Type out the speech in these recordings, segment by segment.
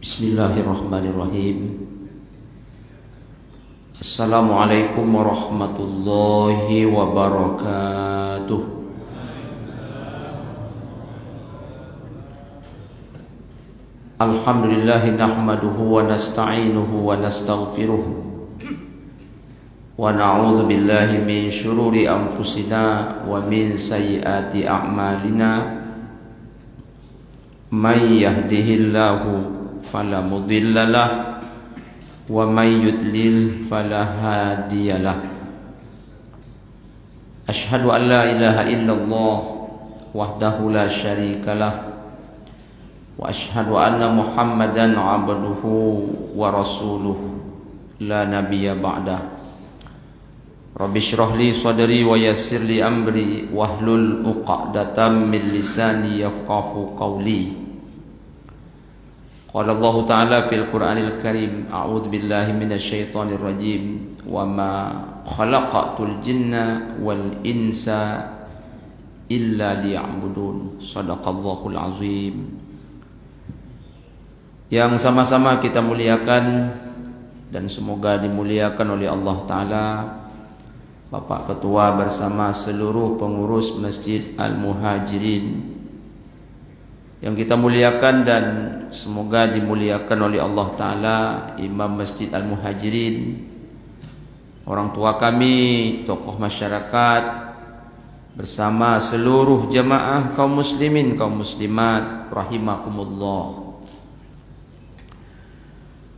Bismillahirrahmanirrahim. Assalamualaikum warahmatullahi wabarakatuh. Alhamdulillahi nahmaduhu wa nasta'inuhu wa nastaghfiruh wa na'udzu billahi min syururi anfusina wa min sayyiati a'malina. May yahdihillahu fala mudhillalah wa may yudlil fala hadiyalah. Asyhadu an la ilaha illallah wahdahu la syarikalah wa asyhadu anna Muhammadan abduhu wa rasuluh la nabiyya ba'dah. Rabbi shrah li sadri wa yassir li amri wahlul 'uqdatam min lisani yafqahu qawli. Qala Allah Ta'ala fil Qur'anil Karim, a'udzu billahi minasy syaithanir rajim, wa ma khalaqatul jinna wal insa illa liya'budun. Shadaqallahul azim. Yang sama-sama kita muliakan dan semoga dimuliakan oleh Allah Ta'ala, Bapak Ketua bersama seluruh pengurus Masjid Al-Muhajirin yang kita muliakan, dan semoga dimuliakan oleh Allah Ta'ala Imam Masjid Al-Muhajirin, orang tua kami, tokoh masyarakat, bersama seluruh jamaah kaum muslimin, kaum muslimat rahimakumullah.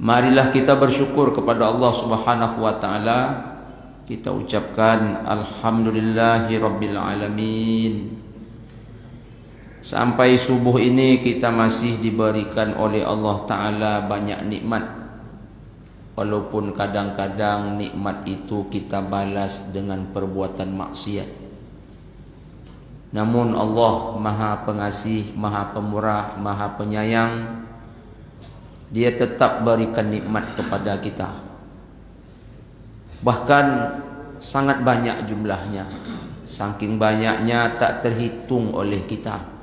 Marilah kita bersyukur kepada Allah Subhanahu wa Ta'ala. Kita ucapkan alhamdulillahi rabbil alamin. Sampai subuh ini kita masih diberikan oleh Allah Ta'ala banyak nikmat. Walaupun kadang-kadang nikmat itu kita balas dengan perbuatan maksiat. Namun Allah Maha Pengasih, Maha Pemurah, Maha Penyayang. Dia tetap berikan nikmat kepada kita. Bahkan sangat banyak jumlahnya. Saking banyaknya tak terhitung oleh kita.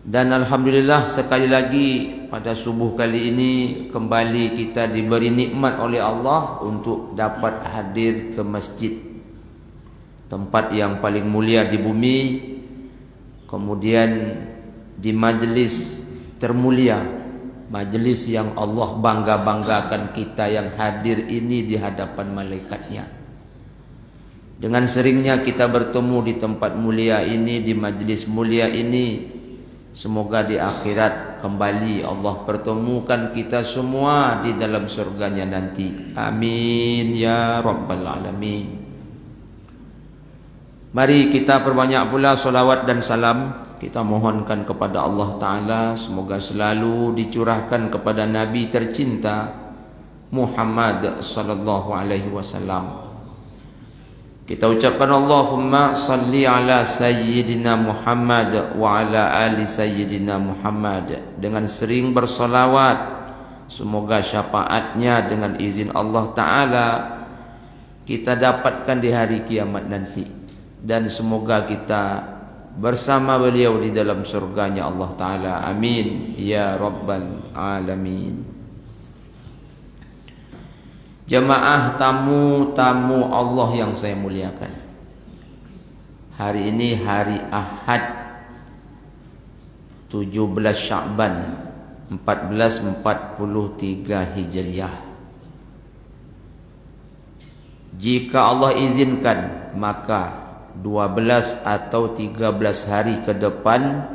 Dan alhamdulillah sekali lagi pada subuh kali ini kembali kita diberi nikmat oleh Allah untuk dapat hadir ke masjid, tempat yang paling mulia di bumi, kemudian di majlis termulia, majlis yang Allah bangga-banggakan kita yang hadir ini di hadapan malaikatnya. Dengan seringnya kita bertemu di tempat mulia ini, di majlis mulia ini, semoga di akhirat kembali Allah pertemukan kita semua di dalam surganya nanti. Amin ya rabbal alamin. Mari kita perbanyak pula salawat dan salam. Kita mohonkan kepada Allah Ta'ala semoga selalu dicurahkan kepada Nabi tercinta Muhammad sallallahu alaihi wasallam. Kita ucapkan Allahumma salli ala Sayyidina Muhammad wa ala ali Sayyidina Muhammad. Dengan sering bersalawat, semoga syafaatnya dengan izin Allah Ta'ala kita dapatkan di hari kiamat nanti. Dan semoga kita bersama beliau di dalam surganya Allah Ta'ala. Amin ya rabbal alamin. Jemaah tamu-tamu Allah yang saya muliakan, hari ini hari Ahad 17 Sya'ban 1443 Hijriah. Jika Allah izinkan, maka 12 atau 13 hari ke depan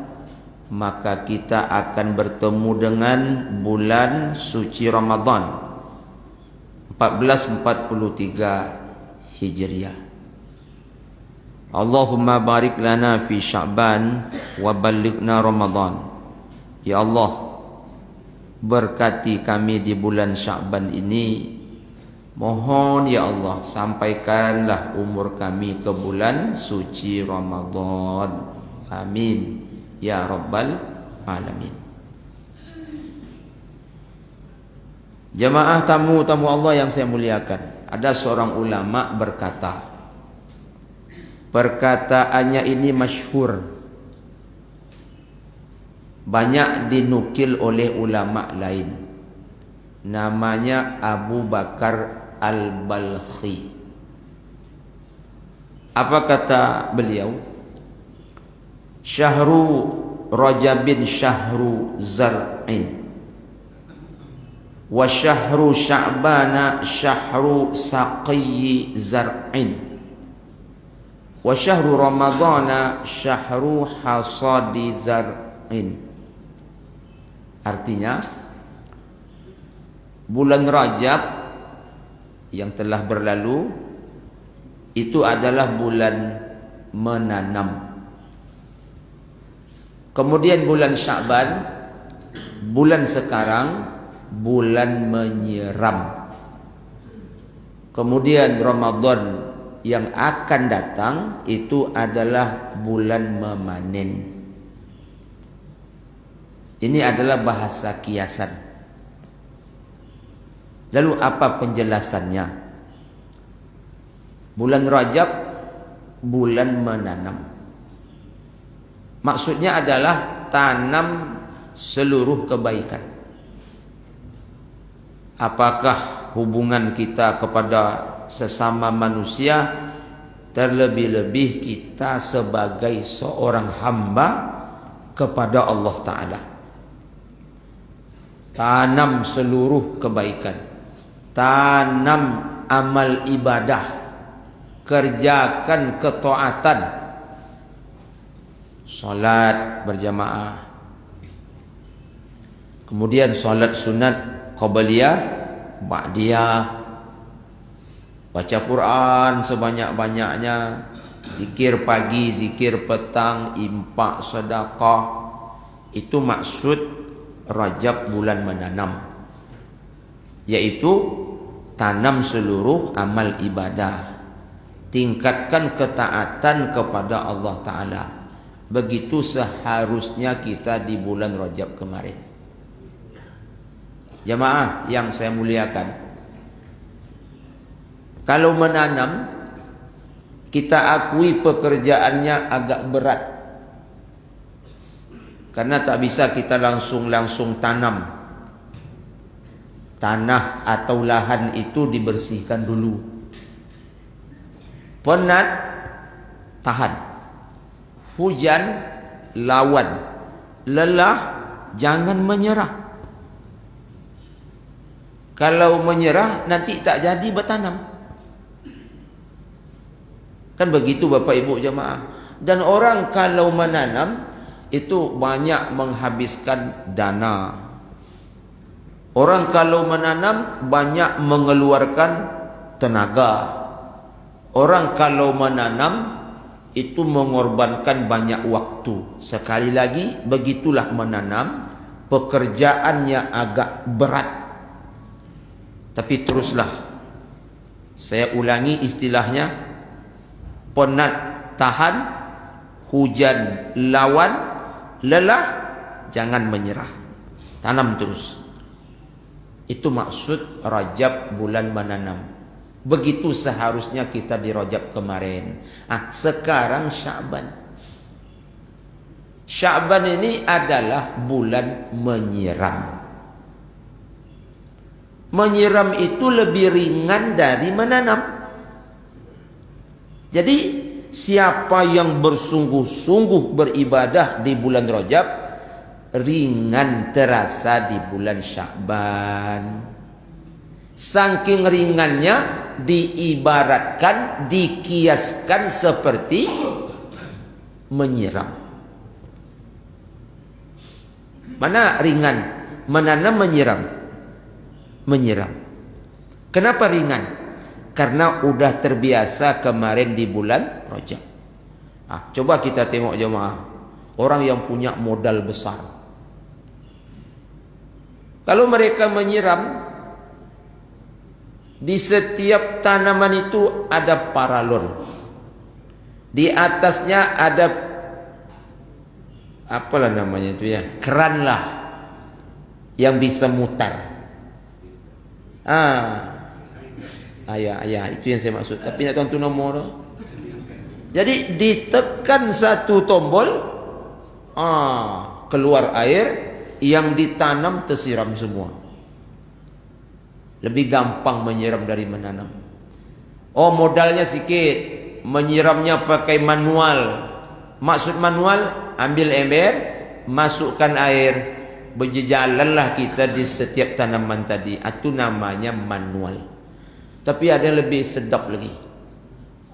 maka kita akan bertemu dengan bulan suci Ramadan 1443 Hijriah. Allahumma barik lana fi Sya'ban wa ballighna Ramadan. Ya Allah, berkati kami di bulan Sya'ban ini. Mohon ya Allah, sampaikanlah umur kami ke bulan suci Ramadan. Amin ya rabbal alamin. Jemaah tamu-tamu Allah yang saya muliakan, ada seorang ulama berkata, perkataannya ini masyhur, banyak dinukil oleh ulama lain. Namanya Abu Bakar Al-Balkhi. Apa kata beliau? Syahru Rajabin syahru zar'in, wa syahru Sya'bana syahru saqiyyi zar'in, wa syahru Ramadana syahru hasadi zar'in. Artinya, bulan Rajab yang telah berlalu itu adalah bulan menanam. Kemudian bulan Sya'ban, bulan sekarang, bulan menyiram. Kemudian Ramadan yang akan datang itu adalah bulan memanen. Ini adalah bahasa kiasan. Lalu apa penjelasannya? Bulan Rajab, bulan menanam. Maksudnya adalah tanam seluruh kebaikan. Apakah hubungan kita kepada sesama manusia, terlebih-lebih kita sebagai seorang hamba kepada Allah Ta'ala. Tanam seluruh kebaikan, tanam amal ibadah, kerjakan ketaatan, salat berjamaah, kemudian salat sunat qabliyah, ba'diyah, baca Quran sebanyak-banyaknya, zikir pagi, zikir petang, infak, sedekah. Itu maksud Rajab bulan menanam, yaitu tanam seluruh amal ibadah, tingkatkan ketaatan kepada Allah Ta'ala. Begitu seharusnya kita di bulan Rajab kemarin. Jamaah yang saya muliakan, kalau menanam, kita akui pekerjaannya agak berat, karena tak bisa kita langsung tanam. Tanah atau lahan itu dibersihkan dulu. Penat, tahan. Hujan, lawan. Lelah, jangan menyerah. Kalau menyerah, nanti tak jadi bertanam. Kan begitu Bapak Ibu jemaah. Dan orang kalau menanam, itu banyak menghabiskan dana. Orang kalau menanam, banyak mengeluarkan tenaga. Orang kalau menanam, itu mengorbankan banyak waktu. Sekali lagi, begitulah menanam, pekerjaannya agak berat. Tapi teruslah. Saya ulangi istilahnya, penat tahan, hujan lawan, lelah jangan menyerah. Tanam terus. Itu maksud Rajab bulan menanam. Begitu seharusnya kita di Rajab kemarin. Sekarang Sya'ban. Sya'ban ini adalah bulan menyiram. Menyiram itu lebih ringan dari menanam. Jadi siapa yang bersungguh-sungguh beribadah di bulan Rajab, ringan terasa di bulan Sya'ban. Saking ringannya diibaratkan, dikiaskan seperti menyiram. Mana ringan? Menanam, menyiram. Menyiram. Kenapa ringan? Karena udah terbiasa kemarin di bulan Rajab. Coba kita tengok jemaah, orang yang punya modal besar. Kalau mereka menyiram, di setiap tanaman itu ada paralon. Di atasnya ada apalah namanya itu ya, keran lah yang bisa mutar. Ya, itu yang saya maksud. Tapi nak tahu tu nomor. Jadi ditekan satu tombol, keluar air, yang ditanam tersiram semua. Lebih gampang menyiram dari menanam. Oh, modalnya sedikit, menyiramnya pakai manual. Maksud manual, ambil ember, masukkan air, berjalanlah kita di setiap tanaman tadi. Itu namanya manual. Tapi ada yang lebih sedap lagi.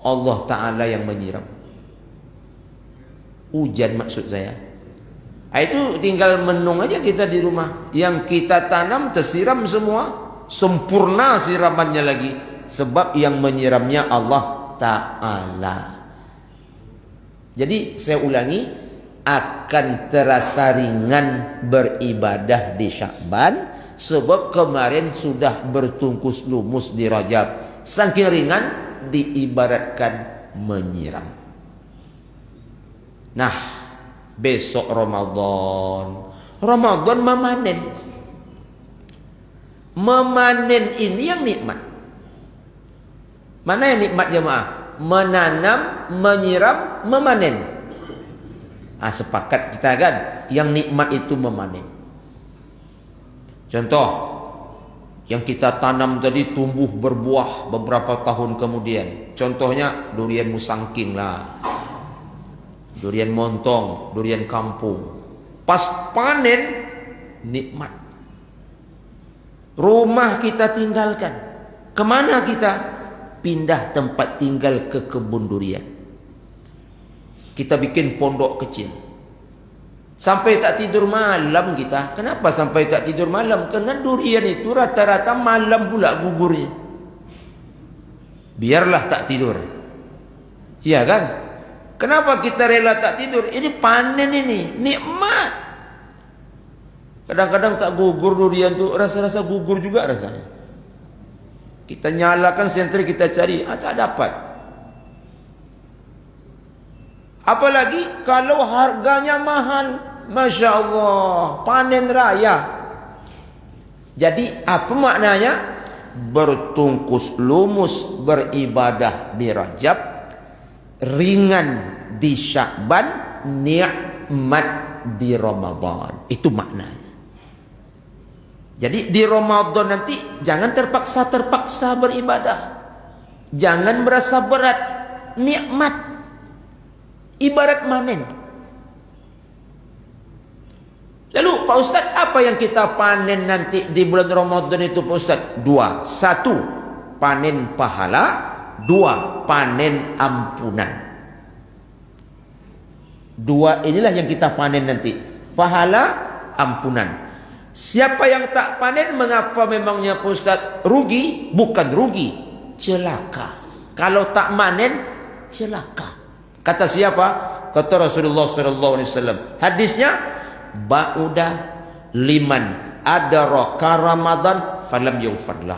Allah Ta'ala yang menyiram. Hujan maksud saya. Itu tinggal menung aja kita di rumah. Yang kita tanam tersiram semua, sempurna siramannya lagi. Sebab yang menyiramnya Allah Ta'ala. Jadi saya ulangi, akan terasa ringan beribadah di Sya'ban, sebab kemarin sudah bertungkus lumus di Rajab. Saking ringan diibaratkan menyiram. Nah, besok Ramadan. Ramadan memanen. Memanen ini yang nikmat. Mana yang nikmat jemaah? Menanam, menyiram, memanen. Sepakat kita kan? Yang nikmat itu memanen. Contoh, yang kita tanam tadi tumbuh berbuah beberapa tahun kemudian. Contohnya durian musangking lah. Durian montong, durian kampung. Pas panen, nikmat. Rumah kita tinggalkan. Kemana kita? Pindah tempat tinggal ke kebun durian. Kita bikin pondok kecil. Sampai tak tidur malam kita. Kenapa sampai tak tidur malam? Karena durian itu rata-rata malam pula gugurnya. Biarlah tak tidur. Iya kan? Kenapa kita rela tak tidur? Ini panen ini, nikmat. Kadang-kadang tak gugur durian tu, rasa-rasa gugur juga rasanya. Kita nyalakan sentri, kita cari, tak dapat. Apalagi kalau harganya mahal, Masya Allah, panen raya. Jadi apa maknanya? Bertungkus lumus beribadah di Rajab, ringan di Sya'ban, nikmat di Ramadan. Itu maknanya. Jadi di Ramadan nanti jangan terpaksa beribadah. Jangan merasa berat. Nikmat. Ibarat manen. Lalu Pak Ustaz, apa yang kita panen nanti di bulan Ramadan itu Pak Ustaz? 2. 1, panen pahala. 2, panen ampunan. 2 inilah yang kita panen nanti. Pahala, ampunan. Siapa yang tak panen, mengapa memangnya Pak Ustaz? Rugi? Bukan rugi, celaka. Kalau tak panen, celaka. Kata siapa? Kata Rasulullah SAW. Hadisnya, ba'uda liman adaraka Ramadan falam yughfarlah.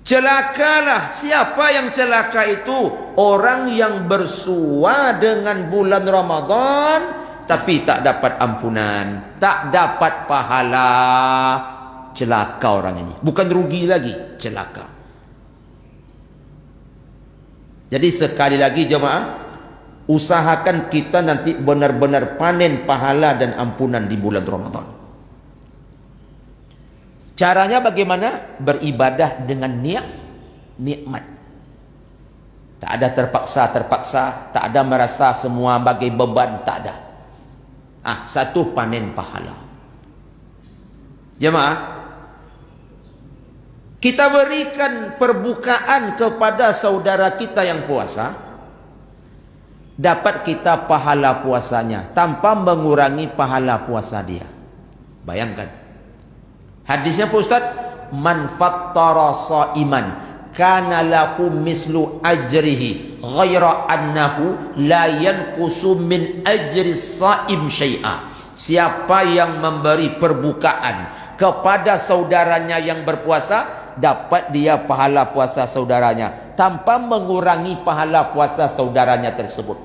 Celakalah. Siapa yang celaka itu? Orang yang bersua dengan bulan Ramadan tapi tak dapat ampunan, tak dapat pahala. Celaka orang ini. Bukan rugi lagi, celaka. Jadi sekali lagi jemaah, usahakan kita nanti benar-benar panen pahala dan ampunan di bulan Ramadan. Caranya bagaimana? Beribadah dengan nikmat. Tak ada terpaksa, tak ada merasa semua bagai beban, tak ada. 1, panen pahala. Jemaah, kita berikan perbukaan kepada saudara kita yang puasa, dapat kita pahala puasanya tanpa mengurangi pahala puasa dia. Bayangkan. Hadisnya Pak Ustaz, man fattara shaiman kana lahu mislu ajrihi ghaira annahu la yanqusu min ajri shaim syai'a. Siapa yang memberi perbukaan kepada saudaranya yang berpuasa, dapat dia pahala puasa saudaranya tanpa mengurangi pahala puasa saudaranya tersebut.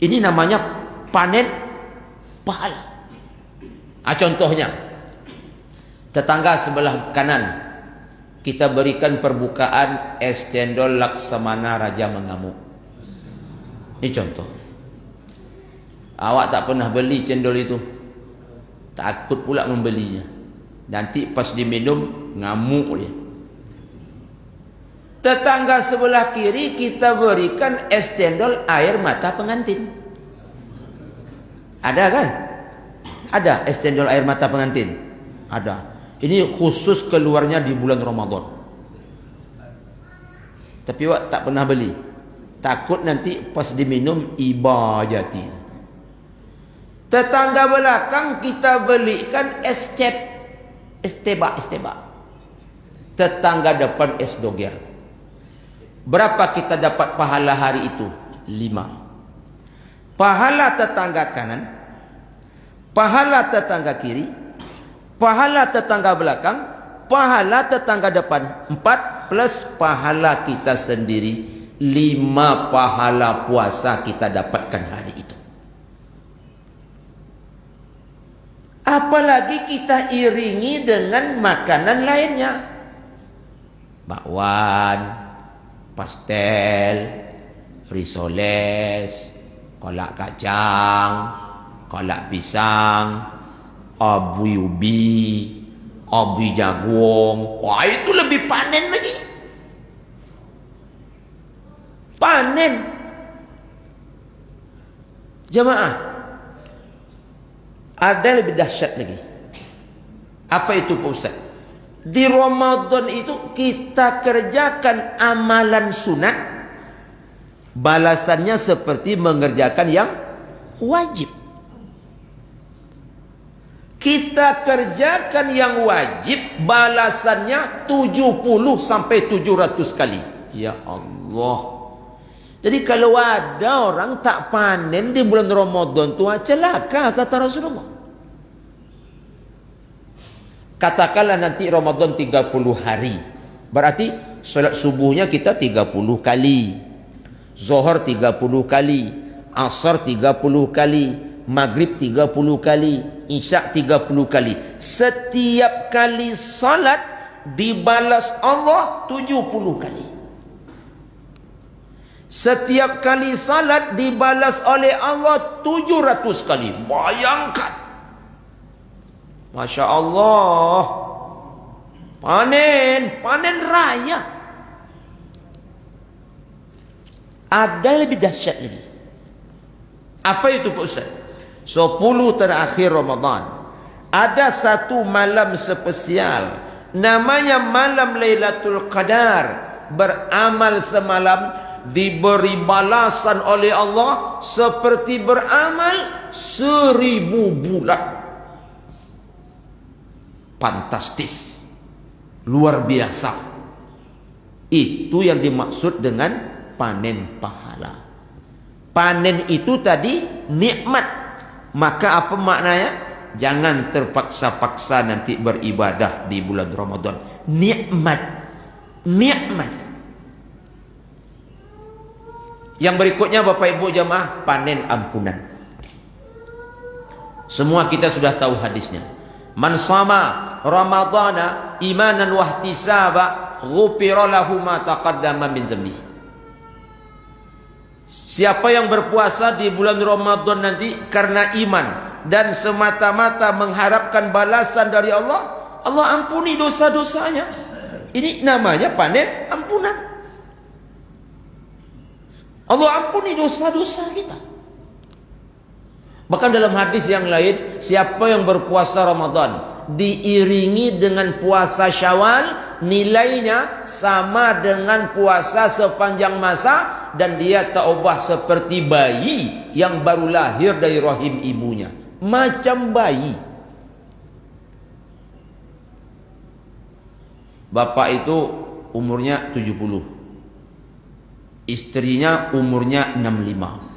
Ini namanya panen pahala. Contohnya, tetangga sebelah kanan kita berikan perbukaan es cendol Laksamana Raja Mengamuk. Ini contoh. Awak tak pernah beli cendol itu. Takut pula membelinya. Nanti pas diminum ngamuk dia. Tetangga sebelah kiri kita berikan es cendol air mata pengantin. Ada kan? Ada es cendol air mata pengantin. Ada. Ini khusus keluarnya di bulan Ramadan. Tapi awak tak pernah beli. Takut nanti pas diminum iba jati. Tetangga belakang kita belikan es cep, es tebak. Tetangga depan es doger. Berapa kita dapat pahala hari itu? 5. Pahala tetangga kanan, pahala tetangga kiri, pahala tetangga belakang, pahala tetangga depan. 4 plus pahala kita sendiri. 5 pahala puasa kita dapatkan hari itu. Apalagi kita iringi dengan makanan lainnya. Bakwan, pastel, risoles, kolak kacang, kolak pisang, abui ubi, abui jagung. Wah, itu lebih panen lagi. Panen. Jemaah, ada lebih dahsyat lagi. Apa itu Pak Ustaz? Di Ramadan itu kita kerjakan amalan sunat, balasannya seperti mengerjakan yang wajib. Kita kerjakan yang wajib, balasannya 70 sampai 700 kali. Ya Allah. Jadi kalau ada orang tak panen di bulan Ramadan, tua celaka kata Rasulullah. Katakanlah nanti Ramadan 30 hari. Berarti solat subuhnya kita 30 kali. Zuhur 30 kali. Asar 30 kali. Maghrib 30 kali. Isyak 30 kali. Setiap kali salat dibalas Allah 70 kali. Setiap kali salat dibalas oleh Allah 700 kali. Bayangkan. Masya Allah. Panen raya. Ada lebih dahsyat lagi. Apa itu Pak Ustaz? 10 terakhir Ramadan. Ada satu malam spesial. Namanya malam Lailatul Qadar. Beramal semalam diberi balasan oleh Allah seperti beramal 1000 bulan. Fantastis, luar biasa. Itu yang dimaksud dengan panen pahala. Panen itu tadi nikmat. Maka apa maknanya? Jangan terpaksa-paksa nanti beribadah di bulan Ramadan. Nikmat. Yang berikutnya Bapak Ibu jamaah, panen ampunan. Semua kita sudah tahu hadisnya. Man sama Ramadana imanan wahtisaba ghufira lahu ma taqaddama min dzambi. Siapa yang berpuasa di bulan Ramadan nanti karena iman dan semata-mata mengharapkan balasan dari Allah, Allah ampuni dosa-dosanya. Ini namanya panen ampunan. Allah ampuni dosa-dosa kita. Bahkan dalam hadis yang lain, siapa yang berpuasa Ramadan diiringi dengan puasa Syawal, nilainya sama dengan puasa sepanjang masa, dan dia taubah seperti bayi yang baru lahir dari rahim ibunya. Macam bayi. Bapak itu umurnya 70. Istrinya umurnya 65.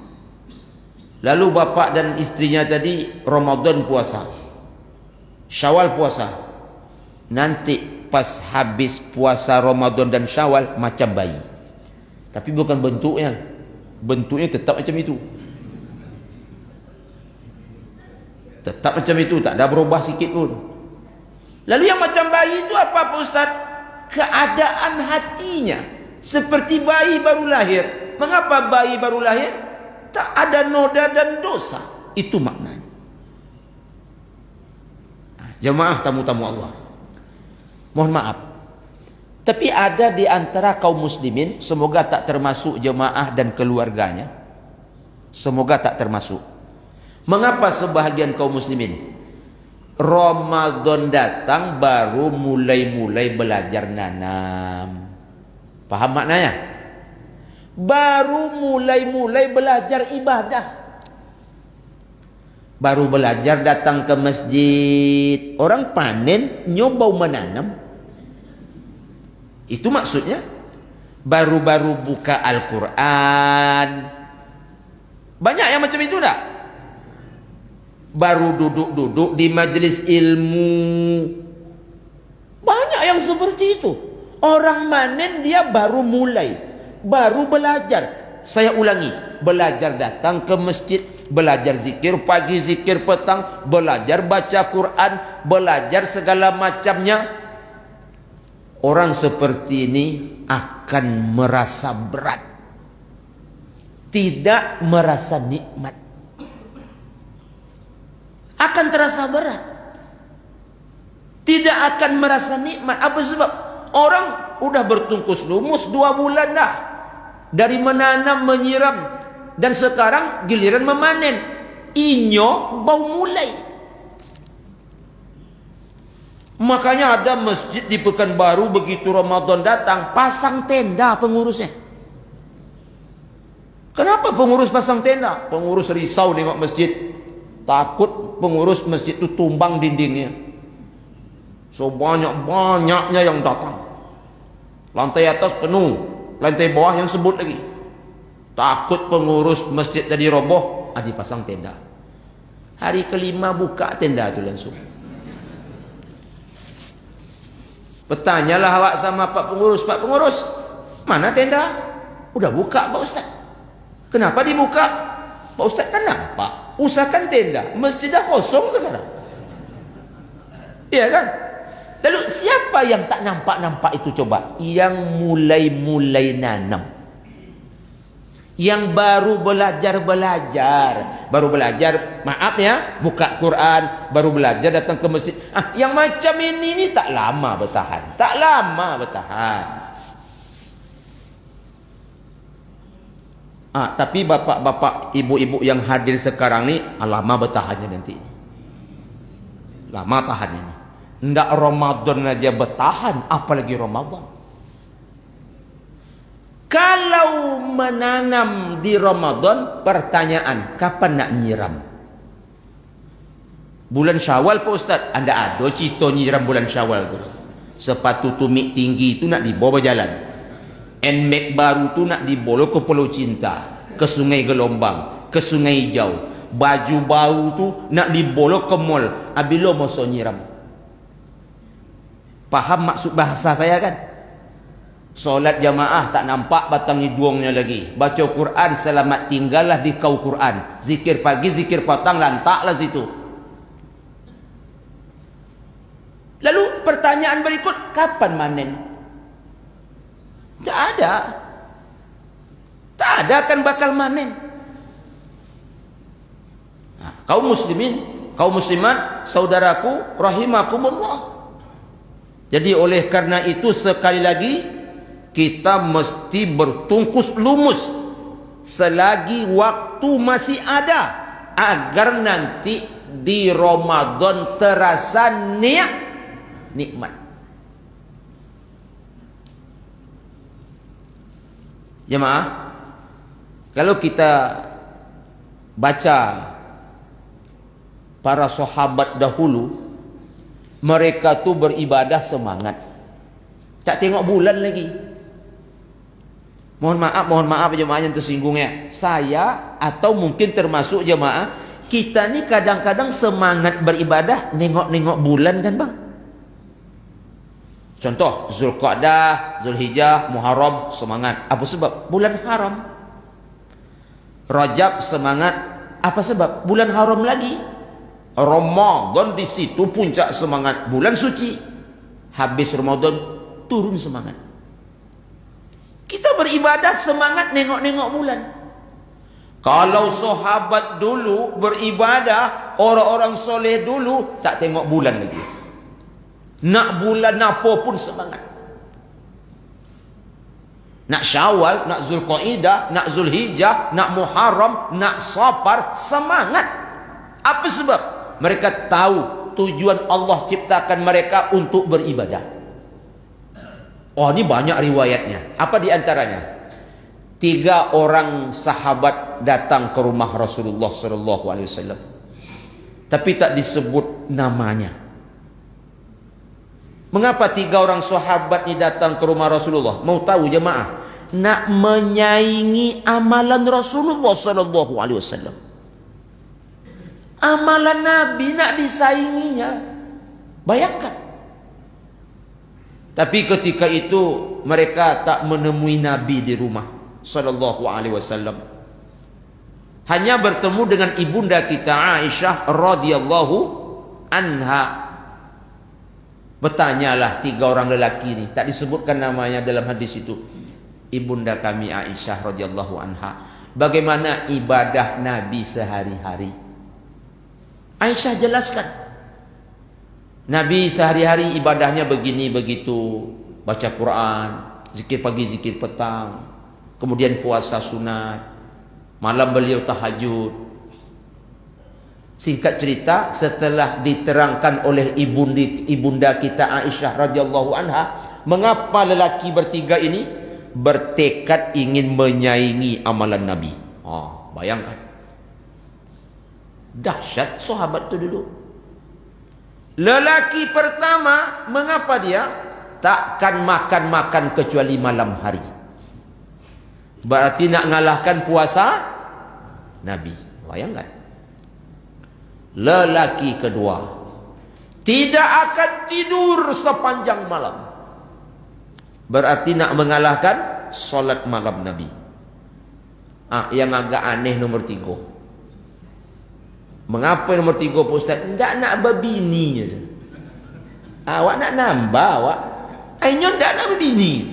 Lalu bapak dan istrinya tadi Ramadan puasa, Syawal puasa. Nanti pas habis puasa Ramadan dan Syawal macam bayi. Tapi bukan bentuknya. Bentuknya tetap macam itu. Tetap macam itu, tak ada berubah sikit pun. Lalu yang macam bayi itu apa Pak Ustaz? Keadaan hatinya seperti bayi baru lahir. Mengapa bayi baru lahir? Tak ada noda dan dosa. Itu maknanya. Jemaah tamu-tamu Allah. Mohon maaf. Tapi ada di antara kaum muslimin, semoga tak termasuk jemaah dan keluarganya. Semoga tak termasuk. Mengapa sebahagian kaum muslimin Ramadan datang baru mulai-mulai belajar nanam? Paham maknanya? Baru mulai-mulai belajar ibadah. Baru belajar datang ke masjid. Orang panen, nyoba menanam. Itu maksudnya. Baru-baru buka Al-Quran. Banyak yang macam itu tak? Baru duduk-duduk di majlis ilmu. Banyak yang seperti itu. Orang manen dia baru mulai. Baru belajar. Saya ulangi. Belajar datang ke masjid. Belajar zikir pagi, zikir petang. Belajar baca Quran. Belajar segala macamnya. Orang seperti ini akan merasa berat. Tidak merasa nikmat. Akan terasa berat. Tidak akan merasa nikmat. Apa sebab? Orang udah bertungkus lumus 2 bulan dah. Dari menanam, menyiram. Dan sekarang giliran memanen. Inyo bau mulai. Makanya ada masjid di Pekanbaru begitu Ramadan datang. Pasang tenda pengurusnya. Kenapa pengurus pasang tenda? Pengurus risau tengok masjid. Takut pengurus masjid itu tumbang dindingnya. So banyak-banyaknya yang datang. Lantai atas penuh. Lantai bawah yang sebut lagi. Takut pengurus masjid tadi roboh. Dipasang tenda. Hari kelima buka tenda itu langsung. Bertanyalah awak sama Pak Pengurus. Pak Pengurus, mana tenda? Udah buka Pak Ustaz. Kenapa dibuka? Pak Ustaz kan nampak. Usahakan tenda. Masjid dah kosong sekarang. Iya kan? Lalu siapa yang tak nampak-nampak itu coba? Yang mulai-mulai nanam. Yang baru belajar-belajar. Baru belajar, maaf ya, buka Quran. Baru belajar datang ke masjid. Yang macam ini tak lama bertahan. Tak lama bertahan. Tapi bapak-bapak, ibu-ibu yang hadir sekarang ni, lama bertahannya nanti. Lama tahannya ni. Ndak Ramadan aja bertahan, apalagi Ramadan. Kalau menanam di Ramadan, pertanyaan, kapan nak nyiram? Bulan Syawal Pak Ustaz, anda ada cerita nyiram bulan Syawal tu. Sepatu tumit tinggi tu nak dibawa berjalan. NMAX baru tu nak dibawa ke Pulau Cinta, ke Sungai Gelombang, ke Sungai Hijau. Baju baru tu nak dibawa ke mall. Bila masa nyiram? Faham maksud bahasa saya kan? Solat jamaah tak nampak batang hidungnya lagi. Baca Quran selamat tinggallah di kau Quran. Zikir pagi, zikir petang, lantaklah situ. Lalu pertanyaan berikut, kapan manen? Tak ada. Tak ada akan bakal manen. Kaum muslimin, kaum muslimat, saudaraku, rahimakumullah. Jadi oleh karena itu sekali lagi kita mesti bertungkus lumus selagi waktu masih ada agar nanti di Ramadan terasa nikmat. Jemaah, kalau kita baca para sahabat dahulu, mereka tu beribadah semangat. Tak tengok bulan lagi. Mohon maaf jemaah yang tersinggungnya. Saya atau mungkin termasuk jemaah, kita ni kadang-kadang semangat beribadah nengok-nengok bulan kan bang? Contoh, Zulqa'dah, Zulhijjah, Muharram semangat. Apa sebab? Bulan haram. Rajab semangat. Apa sebab? Bulan haram lagi. Ramadan di situ puncak semangat, bulan suci. Habis Ramadan turun semangat. Kita beribadah semangat nengok-nengok bulan. Kalau sahabat dulu beribadah, orang-orang soleh dulu tak tengok bulan lagi. Nak bulan apa pun semangat. Nak Syawal, nak Zulqaidah, nak Zulhijjah, nak Muharram, nak Safar, semangat. Apa sebab? Mereka tahu tujuan Allah ciptakan mereka untuk beribadah. Oh, ini banyak riwayatnya. Apa di antaranya? 3 orang sahabat datang ke rumah Rasulullah SAW, tapi tak disebut namanya. Mengapa 3 orang sahabat ni datang ke rumah Rasulullah? Mau tahu jemaah? Nak menyaingi amalan Rasulullah SAW. Amalan Nabi nak disainginya. Bayangkan. Tapi ketika itu mereka tak menemui Nabi di rumah sallallahu alaihi wasallam. Hanya bertemu dengan ibunda kita Aisyah radhiyallahu anha. Bertanyalah 3 orang lelaki ini, tak disebutkan namanya dalam hadis itu. Ibunda kami Aisyah radhiyallahu anha, bagaimana ibadah Nabi sehari-hari? Aisyah jelaskan. Nabi sehari-hari ibadahnya begini begitu, baca Quran, zikir pagi, zikir petang, kemudian puasa sunat, malam beliau tahajud. Singkat cerita, setelah diterangkan oleh ibunda kita Aisyah radhiyallahu anha, mengapa lelaki bertiga ini bertekad ingin menyaingi amalan Nabi. Bayangkan. Dahsyat sahabat itu dulu. Lelaki pertama, mengapa dia takkan makan-makan kecuali malam hari? Berarti nak ngalahkan puasa Nabi. Bayangkan. Lelaki kedua, tidak akan tidur sepanjang malam. Berarti nak mengalahkan solat malam Nabi. Yang agak aneh nomor 3. Mengapa nomor 3 Pak Ustaz? Tak nak berbini je. Awak nak nambah awak. Ainyo tak nak berbini.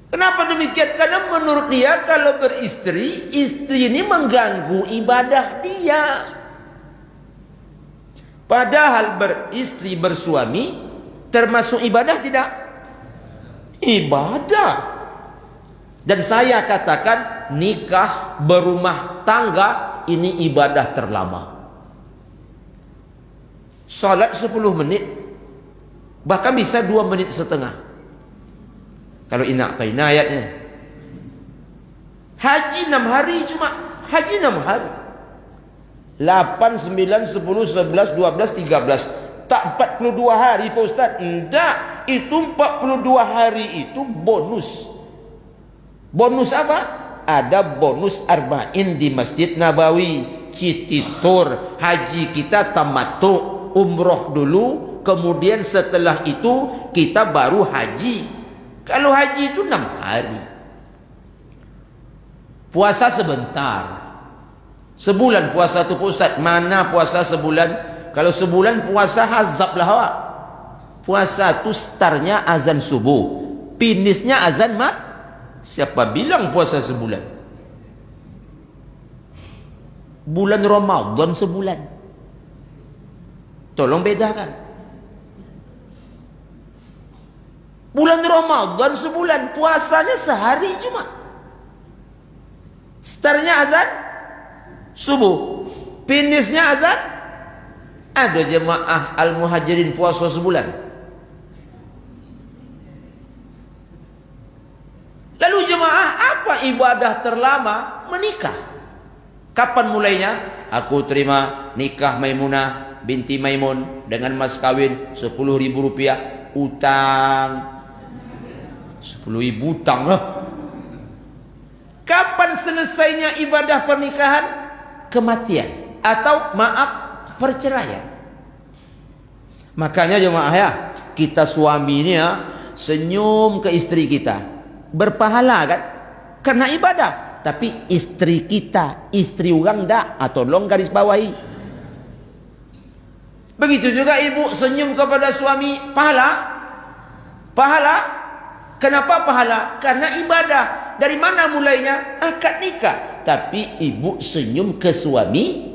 Kenapa demikian? Karena menurut dia kalau beristri, istri ini mengganggu ibadah dia. Padahal beristri bersuami termasuk ibadah tidak? Ibadah. Dan saya katakan nikah berumah tangga ini ibadah terlama. Salat 10 menit, bahkan bisa 2 menit setengah. Kalau inak taina ayatnya. Haji 6 hari cuma. Haji 6 hari. 8, 9, 10, 11, 12, 13. Tak 42 hari Pak Ustaz. Tidak. Itu 42 hari itu bonus. Bonus apa? Ada bonus arba'in di Masjid Nabawi. Cititur. Haji kita tamattu. Umroh dulu. Kemudian setelah itu kita baru haji. Kalau haji itu 6 hari. Puasa sebentar. Sebulan puasa tu Pak Ustaz. Mana puasa sebulan? Kalau sebulan puasa hazab lah awak. Puasa tu startnya azan subuh. Finisnya azan Siapa bilang puasa sebulan? Bulan Ramadan sebulan. Tolong bedakan. Bulan Ramadan sebulan, puasanya sehari cuma. Startnya azan subuh, finisnya azan. Ada jemaah Al-Muhajirin puasa sebulan. Lalu jemaah, apa ibadah terlama? Menikah. Kapan mulainya? Aku terima nikah Maimunah binti Maimun dengan mas kawin 10.000 rupiah. Utang 10.000 utang lah. Kapan selesainya ibadah pernikahan? Kematian. Atau perceraian. Makanya jemaah ya, kita suami ini ya, senyum ke istri kita. Berpahala kan? Karena ibadah. Tapi istri kita, istri orang dak, tolong garis bawahi. Begitu juga ibu senyum kepada suami, pahala. Pahala. Kenapa pahala? Karena ibadah. Dari mana mulainya? Akad nikah. tapi ibu senyum ke suami,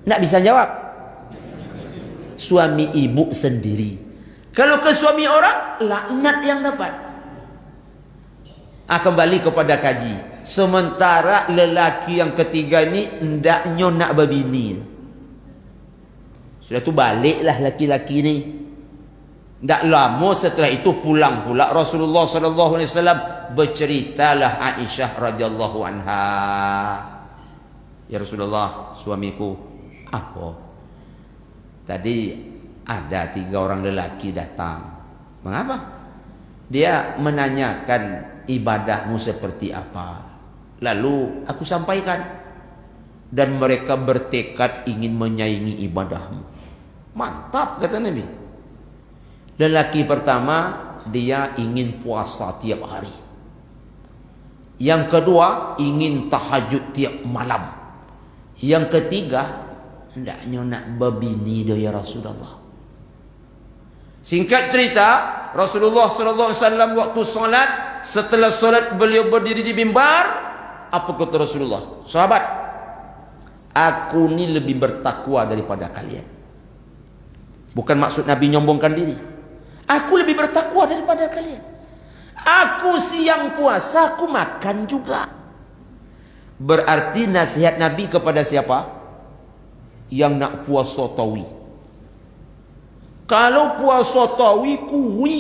nak bisa jawab? Suami ibu sendiri. Kalau ke suami orang, laknat yang dapat. Kembali kepada kaji. Sementara lelaki yang ketiga ni hendaknya nak berbini. Sudah tu baliklah laki-laki ni. Tak lama setelah itu pulang pula Rasulullah sallallahu alaihi wasallam, berceritalah Aisyah radhiyallahu anha. Ya Rasulullah, suamiku apa? Tadi ada 3 orang lelaki datang. Mengapa? Dia menanyakan ibadahmu seperti apa. Lalu aku sampaikan, dan mereka bertekad ingin menyaingi ibadahmu. Mantap, kata Nabi. Lelaki pertama, dia ingin puasa tiap hari. Yang kedua, ingin tahajud tiap malam. Yang ketiga, hendaknya nak berbini dia, ya Rasulullah. Singkat cerita, Rasulullah sallallahu alaihi wasallam waktu solat, setelah solat beliau berdiri di mimbar. Apa kata Rasulullah? Sahabat, aku ni lebih bertakwa daripada kalian. Bukan maksud Nabi nyombongkan diri. Aku lebih bertakwa daripada kalian. Aku siang puasa, aku makan juga. Berarti nasihat Nabi kepada siapa? Yang nak puasa tawi. Kalau puasa tawi, kuwi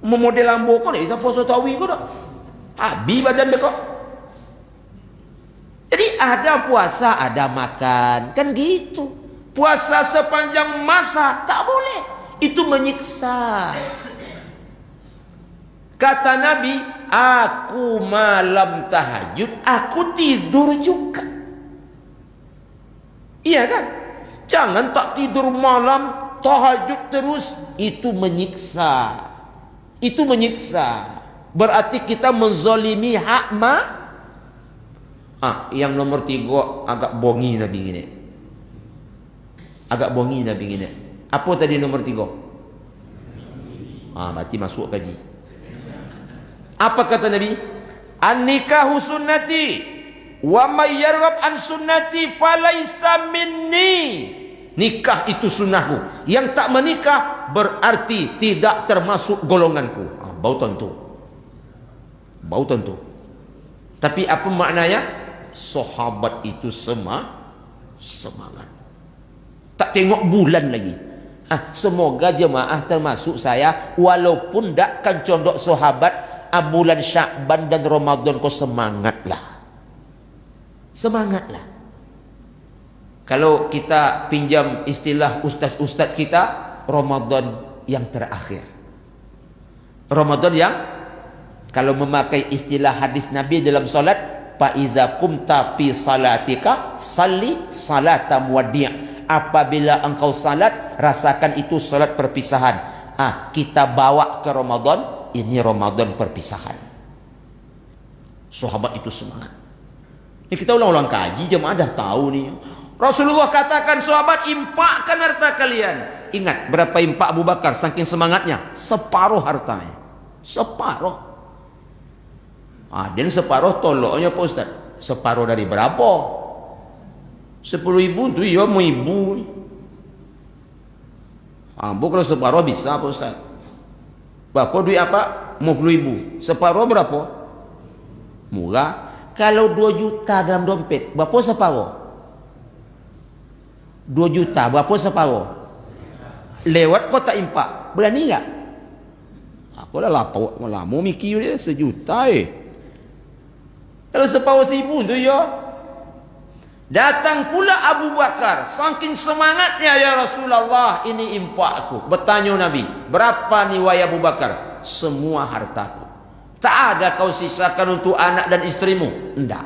memodel lambo kau, tak bisa puasa tawi kau tak? Habis badan dia kau. Jadi ada puasa, ada makan. Kan gitu. Puasa sepanjang masa tak boleh. Itu menyiksa. Kata Nabi, aku malam tahajud, aku tidur juga. Iya kan? Jangan tak tidur malam, tahajud terus. Itu menyiksa. Itu menyiksa. Berarti kita menzalimi hak yang nomor 3 agak bongi Nabi gini. Agak bongi Nabi gini. Apa tadi nomor 3? Berarti masuk kaji. Apa kata Nabi? An-nikahu sunnati wa may yarghab an sunnati falaisa minni. Nikah itu sunnahku. Yang tak menikah berarti tidak termasuk golonganku. Bau tentu. Bau tentu. Tapi apa maknanya? Sahabat itu semangat. Tak tengok bulan lagi. Semoga jemaah termasuk saya, walaupun tak kan condok sahabat, bulan Syakban dan Ramadan kau semangatlah. Semangatlah. Kalau kita pinjam istilah ustaz-ustaz kita, Ramadan yang terakhir. Ramadan yang, kalau memakai istilah hadis Nabi dalam solat, fa iza qumta fi salatika salli salatam wadi'. Apabila engkau salat, rasakan itu salat perpisahan. Kita bawa ke Ramadan, ini Ramadan perpisahan. Sahabat itu semangat. Ini kita ulang-ulang kaji, jemaah dah tahu nih. Rasulullah katakan, sahabat, impakkan harta kalian. Ingat berapa impak Abu Bakar saking semangatnya? Separuh hartanya. Separuh. Dan separuh toloknya Pak Ustaz. Separuh dari berapa? 10.000 tu ya mau ibu. Kalau separuh bisa Pak Ustaz. Berapa duit apa? 50.000. Separuh berapa? Murah. Kalau 2 juta dalam dompet, berapa separuh? 2 juta, berapa separuh? Lewat kau tak impak. Berani tak? Aku dah lama mikir dia 1 juta Kalau separuh 1.000 tu ya. Datang pula Abu Bakar, saking semangatnya, ya Rasulullah, ini impak aku. Bertanya Nabi, berapa nih wahai Abu Bakar? Semua hartaku. Tak ada kau sisakan untuk anak dan istrimu? Tidak.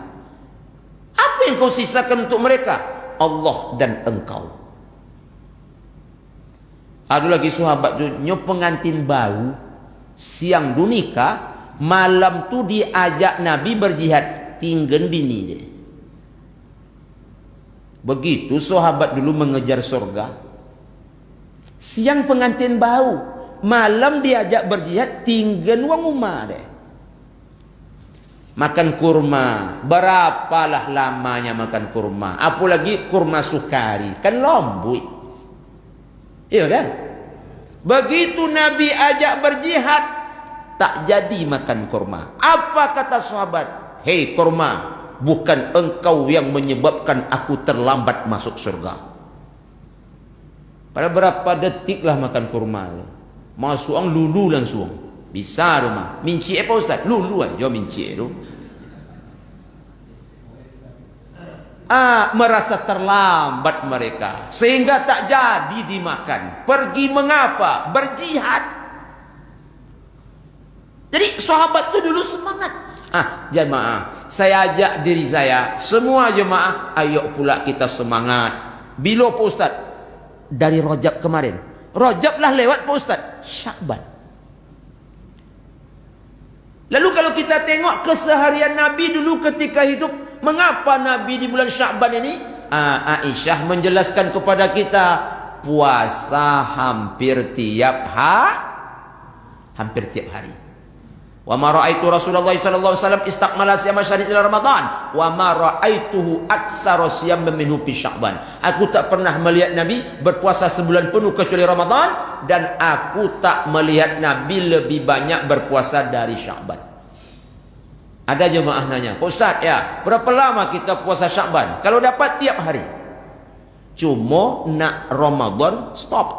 Apa yang kau sisakan untuk mereka? Allah dan engkau. Ada lagi sahabat tu, pengantin baru, siang du nikah, malam tu diajak Nabi berjihad, tinggal bini dia. Begitu sahabat dulu mengejar surga. Siang pengantin bau, malam diajak berjihad, tinggal wang rumah deh. Makan kurma. Berapalah lamanya makan kurma. Apalagi kurma sukari. Kan lembut. Iya kan? Begitu Nabi ajak berjihad, tak jadi makan kurma. Apa kata sahabat? Hei kurma, bukan engkau yang menyebabkan aku terlambat masuk surga. Pada berapa detik lah makan kurma. Masuk ang lulu langsung. Bisa rumah. Minci apa Ustaz? Lulu aja minci itu. Merasa terlambat mereka. Sehingga tak jadi dimakan. Pergi mengapa? Berjihad. Jadi sahabat itu dulu semangat. Jemaah, saya ajak diri saya. Semua jemaah, ayo pula kita semangat. Bila Pak Ustaz? Dari Rajab kemarin. Rajab lah lewat Pak Ustaz. Syakban. Lalu kalau kita tengok keseharian Nabi dulu ketika hidup, mengapa Nabi di bulan Syakban ini? Aisyah menjelaskan kepada kita, puasa hampir tiap hari. Wa ma ra'aitu Rasulullah sallallahu alaihi wasallam istakmala siyama syahrin ila Ramadan wa ma ra'aituhu aktsara siyam minhu fi Syakban. Aku tak pernah melihat Nabi berpuasa sebulan penuh kecuali Ramadan, dan aku tak melihat Nabi lebih banyak berpuasa dari Syakban. Ada jemaah nanya, Ustaz ya, berapa lama kita puasa Syakban? Kalau dapat tiap hari. Cuma nak Ramadan stop.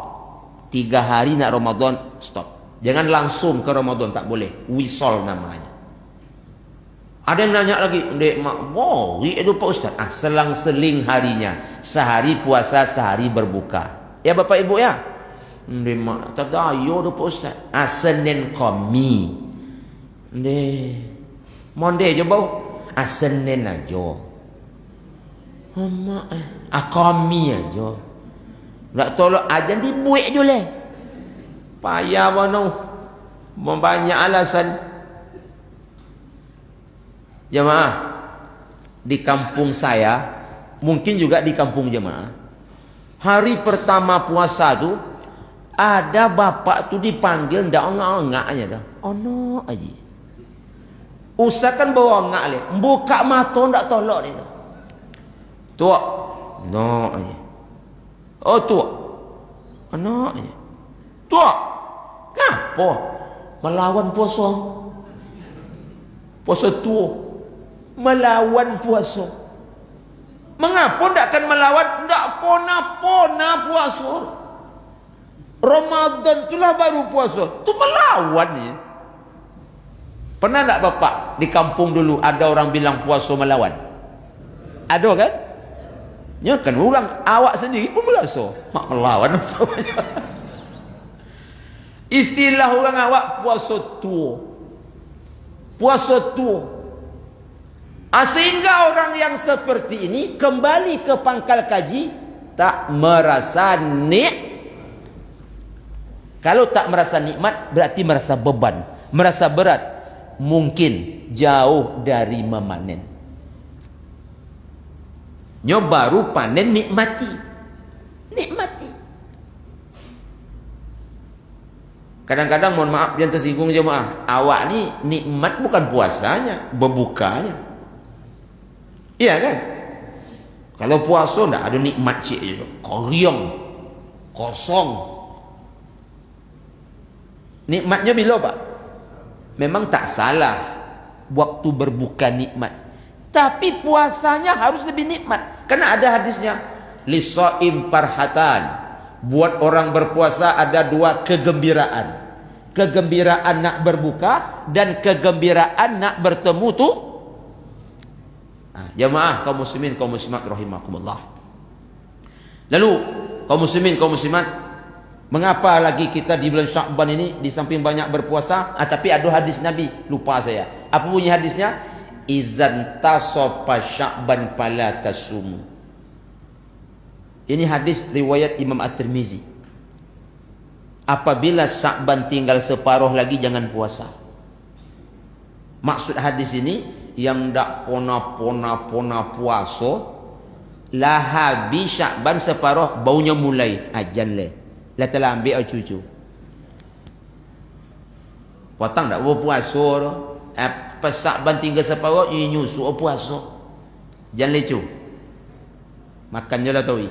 3 hari nak Ramadan stop. Jangan langsung ke Ramadan, tak boleh. Wisol namanya. Ada yang nanya lagi, Dek mak, itu Pak Ustaz. Selang-seling harinya. Sehari puasa, sehari berbuka. Ya Bapak Ibu ya. Dek mak, tak ada ayo Pak Ustaz. Senin Kami. Dek, monde je bau. Senin aja. Mak, Kami aja. Tak tolak aja dibuat je leh. Payah mana? Banyak alasan. Jemaah, di kampung saya, mungkin juga di kampung jemaah, hari pertama puasa tu, ada bapak tu dipanggil ndak engak-engaknya dah. Ono aja. Usahakan bawa engak le. Buka mata ndak tolak dia. Tua. No aja. Oh tua. Ono aja. Tua, kenapa melawan puasa? Puasa tua, melawan puasa. Mengapa tidak akan melawan? Tidak pona-pona puasa. Ramadan itulah baru puasa. Itu melawan ya. Pernah tak Bapak di kampung dulu ada orang bilang puasa melawan? Ada kan? Ya kan orang awak sendiri pun berasa mak melawan. Istilah orang awak puasa tua. Puasa tua. Sehingga orang yang seperti ini kembali ke pangkal kaji, tak merasa Kalau tak merasa nikmat, berarti merasa beban, merasa berat, mungkin jauh dari memanen. Baru panen nikmati. Nikmati. Kadang-kadang mohon maaf yang tersinggung jemaah, awak ni nikmat bukan puasanya, berbukanya. Iya kan? Kalau puasa ndak ada nikmat cik je. Koriong, kosong. Nikmatnya bila Pak? Memang tak salah waktu berbuka nikmat. Tapi puasanya harus lebih nikmat. Karena ada hadisnya, lisaim farhatan. Buat orang berpuasa ada 2 kegembiraan. Kegembiraan nak berbuka dan kegembiraan nak bertemu tu. Jemaah kaum muslimin, kaum muslimat rahimakumullah. Lalu kaum muslimin, kaum muslimat, mengapa lagi kita di bulan Syakban ini di samping banyak berpuasa, tapi ada hadis Nabi, lupa saya. Apa bunyi hadisnya? Izan tasopa Syakban fala tasumu. Ini hadis riwayat Imam At-Tirmizi. Apabila Syakban tinggal separuh lagi, jangan puasa. Maksud hadis ini, yang dak pona puasa, lah habis Syakban separuh, baunya mulai ajan le. Lah telah ambil cucu. Potang dak berpuasa. Pas Sa'ban tinggal separuh, nyusu puasa. Jangan lecu. Makan je lah tahu.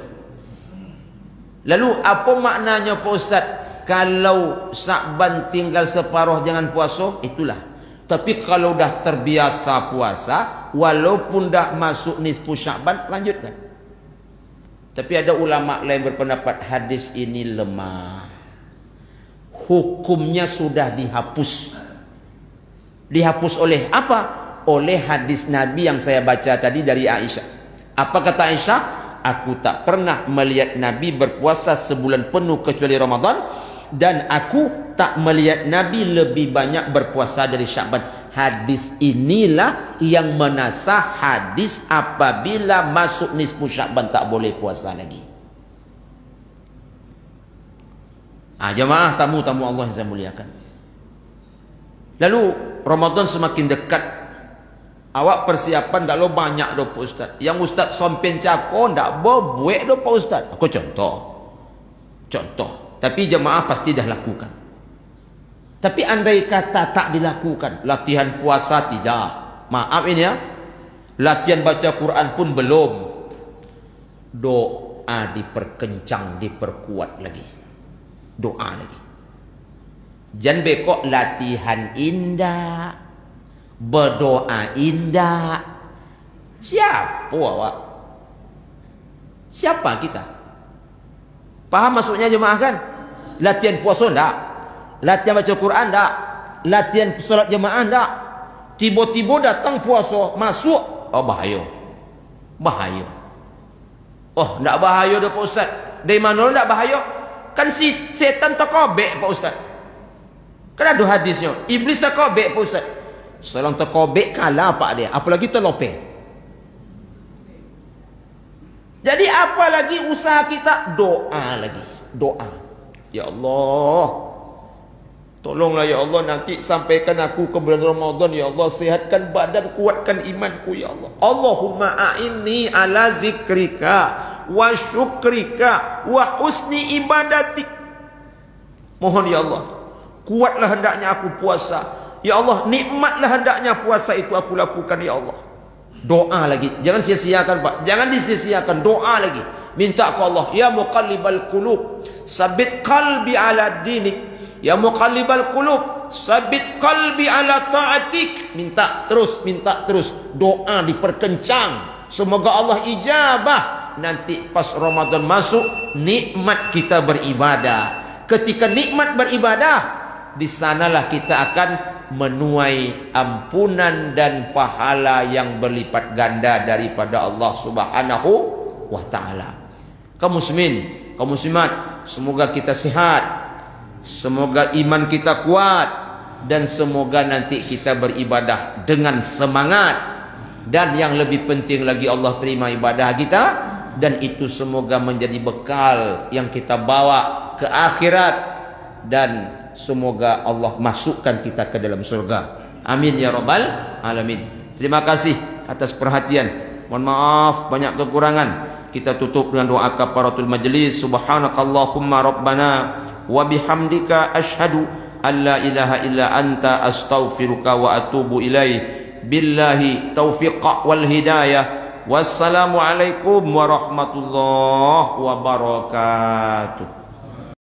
Lalu apa maknanya Pak Ustaz? Kalau Sa'ban tinggal separuh jangan puasa, itulah. Tapi kalau dah terbiasa puasa, walaupun dah masuk nisfu Sya'ban, lanjutkan. Tapi ada ulama lain berpendapat hadis ini lemah. Hukumnya sudah dihapus. Dihapus oleh apa? Oleh hadis Nabi yang saya baca tadi dari Aisyah. Apa kata Aisyah? Aku tak pernah melihat Nabi berpuasa sebulan penuh kecuali Ramadan, dan aku tak melihat Nabi lebih banyak berpuasa dari Sya'ban. Hadis inilah yang menasah hadis apabila masuk nisfu Sya'ban tak boleh puasa lagi. Jemaah tamu-tamu Allah yang saya muliakan. Lalu Ramadan semakin dekat. Awak persiapan tak lo banyak dah Pak Ustaz. Yang Ustaz sompen cakap tak berbuat dah Pak Ustaz. Aku contoh. Tapi jemaah pasti dah lakukan. Tapi andai kata tak dilakukan, latihan puasa tidak. Maaf ini ya. Latihan baca Quran pun belum. Doa diperkencang, diperkuat lagi. Doa lagi. Jangan bekok latihan indah, berdoa indah. Siapa awak? Siapa kita? Paham maksudnya jemaah kan? Latihan puasa enggak? Latihan baca Quran enggak? Latihan solat jemaah enggak? Tiba-tiba datang puasa, masuk, oh bahaya. Bahaya. Oh, enggak bahaya dah Pak Ustaz. Dari mana enggak bahaya? Kan si setan terkobek Pak Ustaz. Kan ada hadisnya. Iblis terkobek Pak Ustaz. Selang terkobek kalah pak dia. Apalagi terlopeh. Jadi apa lagi usaha kita? Doa lagi. Doa. Ya Allah. Tolonglah ya Allah, nanti sampaikan aku ke bulan Ramadan ya Allah, sihatkan badan, kuatkan imanku ya Allah. Allahumma a'inni ala zikrika wa syukrika wa husni ibadatik. Mohon ya Allah, kuatlah hendaknya aku puasa. Ya Allah, nikmatlah hendaknya puasa itu aku lakukan ya Allah. Doa lagi. Jangan sia-siakan Pak. Jangan disia-siakan. Doa lagi. Minta ke Allah. Ya muqallibal qulub, sabit qalbi ala dinik. Ya muqallibal qulub, sabit qalbi ala ta'atik. Minta terus. Doa diperkencang. Semoga Allah ijabah. Nanti pas Ramadan masuk, nikmat kita beribadah. Ketika nikmat beribadah, di sanalah kita akan menuai ampunan dan pahala yang berlipat ganda daripada Allah Subhanahu wa taala. Kaum muslimin, kaum muslimat, semoga kita sehat. Semoga iman kita kuat dan semoga nanti kita beribadah dengan semangat, dan yang lebih penting lagi Allah terima ibadah kita, dan itu semoga menjadi bekal yang kita bawa ke akhirat, dan semoga Allah masukkan kita ke dalam surga. Amin ya rabbal alamin. Terima kasih atas perhatian. Mohon maaf banyak kekurangan. Kita tutup dengan doa kafaratul majlis. Subhanakallahumma rabbana wa bihamdika asyhadu an la ilaha illa anta astaghfiruka wa atubu ilaih. Billahi taufiq wal hidayah. Wassalamu alaikum warahmatullahi wabarakatuh.